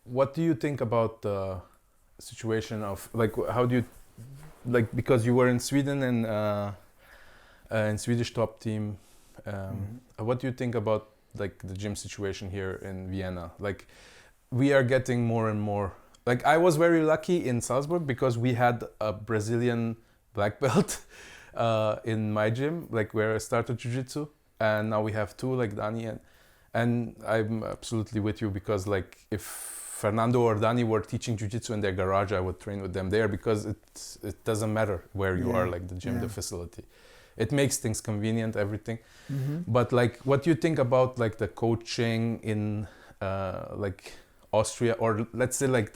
what do you think about the situation of like how do you like because you were in Sweden and in Swedish top team, what do you think about like the gym situation here in Vienna? Like we are getting more and more. Like I was very lucky in Salzburg because we had a Brazilian black belt in my gym, like where I started jiu-jitsu, and now we have two like Dani and I'm absolutely with you because like if Fernando or Dani were teaching jiu-jitsu in their garage, I would train with them there because it doesn't matter where you are, like the gym, the facility. It makes things convenient, everything. But like, what do you think about like the coaching in like Austria or let's say like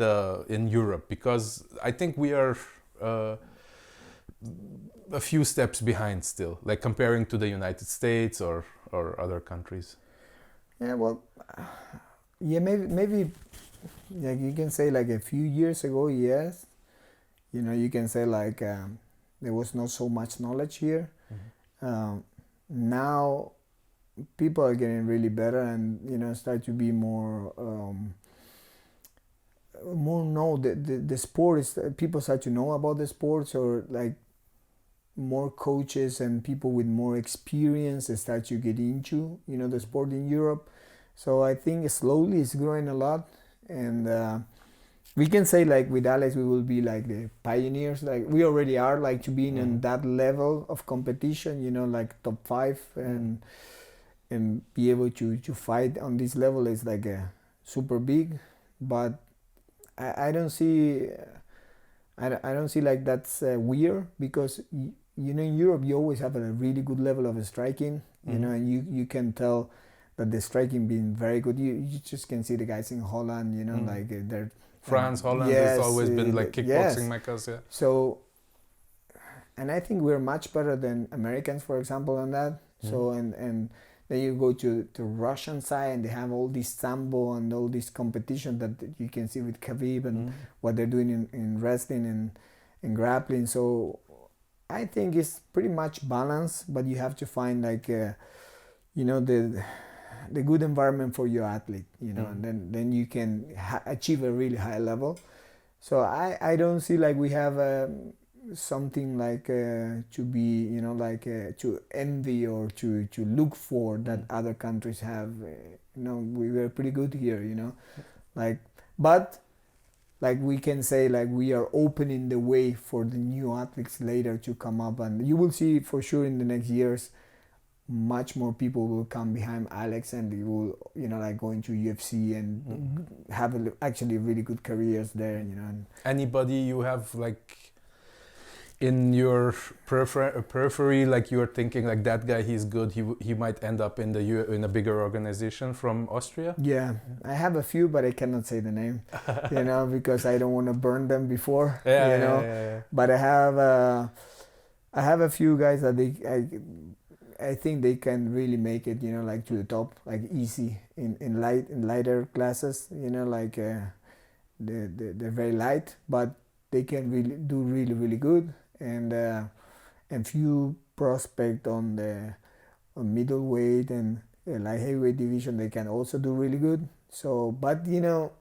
in Europe? Because I think we are a few steps behind still, like comparing to the United States or other countries. Yeah, well, maybe like you can say like a few years ago, yes. You know, you can say like there was not so much knowledge here. Now people are getting really better and, you know, start to be more the sport is, people start to know about the sports, or like more coaches and people with more experience start to get into, you know, the sport in Europe. So I think slowly it's growing a lot, and we can say like with Alex we will be like the pioneers, like we already are, like to being in that level of competition, you know, like top 5 and be able to fight on this level is like a super big. But I don't see like that's weird, because you know in Europe you always have a really good level of striking, you know, and you can tell that the striking being very good. You just can see the guys in Holland, you know, like they're France, Holland has always been like kickboxing meccas, yeah. So, and I think we're much better than Americans, for example, on that. So, and then you go to Russian side and they have all this sambo and all this competition that you can see with Khabib and what they're doing in wrestling and grappling. So I think it's pretty much balanced, but you have to find like, you know, the good environment for your athlete, you know, and then you can achieve a really high level. So I don't see like we have something like to be, you know, like to envy or to look for that other countries have. You know, we were pretty good here, you know, like, but like we can say like we are opening the way for the new athletes later to come up, and you will see for sure in the next years much more people will come behind Alex, and they will, you know, like go into UFC and have actually really good careers there, you know. And anybody you have like in your periphery, like you are thinking like that guy, he's good, he might end up in in a bigger organization from Austria? Yeah, I have a few, but I cannot say the name, you know, because I don't want to burn them before, you know. Yeah. But I have a few guys that I think they can really make it, you know, like to the top, like easy in lighter classes, you know, like they're very light, but they can really do really good, and few prospect on the middleweight and light heavyweight division, they can also do really good. So, but you know,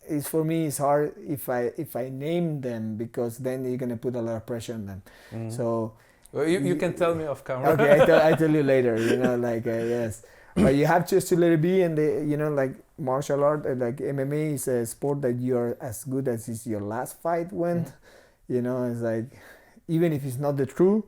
it's for me it's hard if I name them, because then you're gonna put a lot of pressure on them. So. Well, you can tell me off camera. Okay, I tell you later, you know, like, yes. But you have just to let it be, and you know, like martial art, like MMA is a sport that you're as good as is your last fight went. You know, it's like, even if it's not the truth,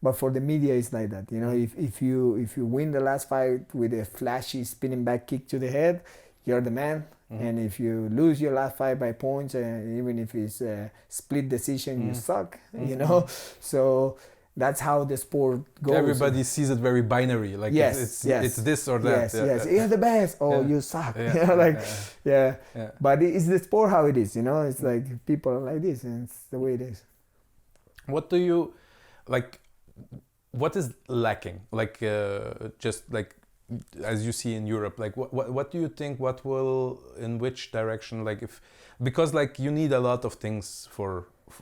but for the media it's like that. You know, if you win the last fight with a flashy spinning back kick to the head, you're the man. And if you lose your last fight by points, even if it's a split decision, you suck, you know. So that's how the sport goes. Everybody sees it very binary, like it's this or that. Yes, you're the best. Oh, you suck. You know, like, yeah. But it's the sport how it is, you know. It's like people are like this, and it's the way it is. What do you like? What is lacking? Like, just like as you see in Europe, like what do you think? What will, in which direction? Like, because like you need a lot of things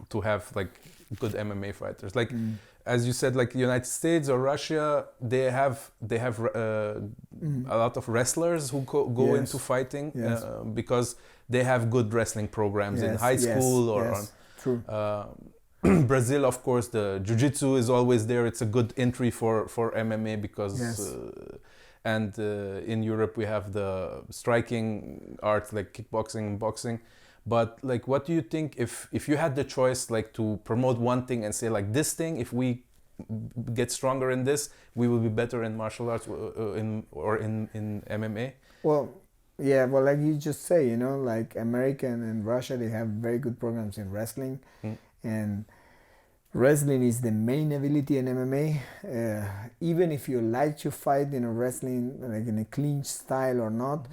to have like good MMA fighters. Like as you said, like the United States or Russia, they have a lot of wrestlers who go Yes. into fighting Yes. because they have good wrestling programs in Yes, high yes, school or yes, true. on. Brazil, of course, the jiu-jitsu is always there. It's a good entry for MMA because Yes. and in Europe we have the striking arts like kickboxing and boxing. But like, what do you think if you had the choice, like, to promote one thing and say, like, this thing, if we get stronger in this, we will be better in martial arts in MMA? Well, yeah, well, like you just say, you know, like American and Russia, they have very good programs in wrestling, and wrestling is the main ability in MMA. Even if you like to fight in a wrestling, like in a clinch style or not,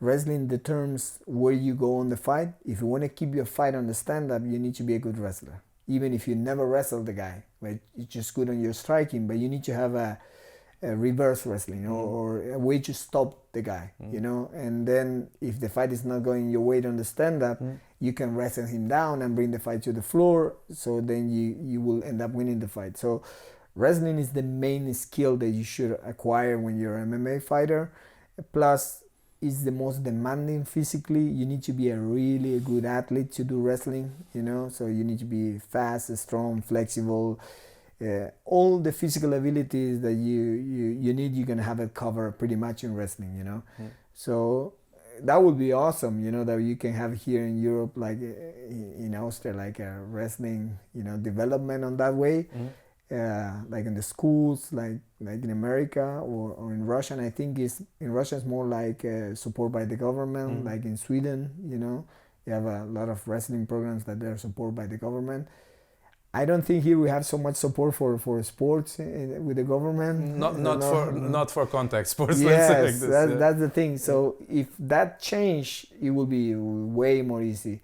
wrestling determines where you go on the fight. If you want to keep your fight on the stand-up, you need to be a good wrestler. Even if you never wrestle the guy, right? You're just good on your striking, but you need to have a reverse wrestling, or a way to stop the guy, you know. And then if the fight is not going your way on the stand-up, you can wrestle him down and bring the fight to the floor. So then you will end up winning the fight. So wrestling is the main skill that you should acquire when you're an MMA fighter. Plus, is the most demanding physically. You need to be a really good athlete to do wrestling, you know. So you need to be fast, strong, flexible. All the physical abilities that you need, you're gonna have it covered pretty much in wrestling, you know. So that would be awesome, you know, that you can have here in Europe, like in Austria, like a wrestling, you know, development on that way. Like in the schools, like in America or in Russia. And I think in Russia it's more like support by the government, like in Sweden, you know, you have a lot of wrestling programs that they're supported by the government. I don't think here we have so much support for sports with the government. Not for contact sports. Yes, let's say like this, that's the thing. So if that change, it will be way more easy,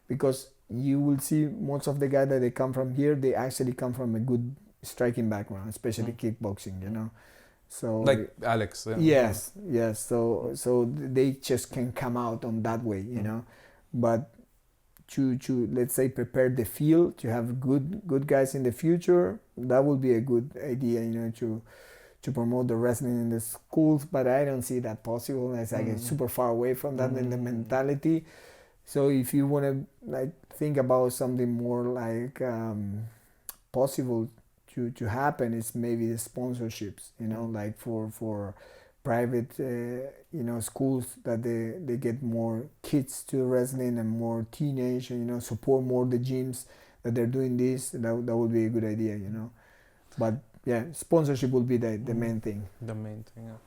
because you will see most of the guys that they come from here, they actually come from a good striking background, especially kickboxing, you know. So like Alex. Yes. So they just can come out on that way, you know. But to let's say prepare the field to have good guys in the future, that would be a good idea, you know, to promote the wrestling in the schools. But I don't see that possible. It's like it's super far away from that in the mentality. So if you want to like think about something more like possible to happen, is maybe the sponsorships, you know, like for private you know, schools, that they get more kids to wrestling and more teenage, you know, support more the gyms that they're doing this. That would be a good idea, you know. But yeah, sponsorship will be the main thing. The main thing. Yeah.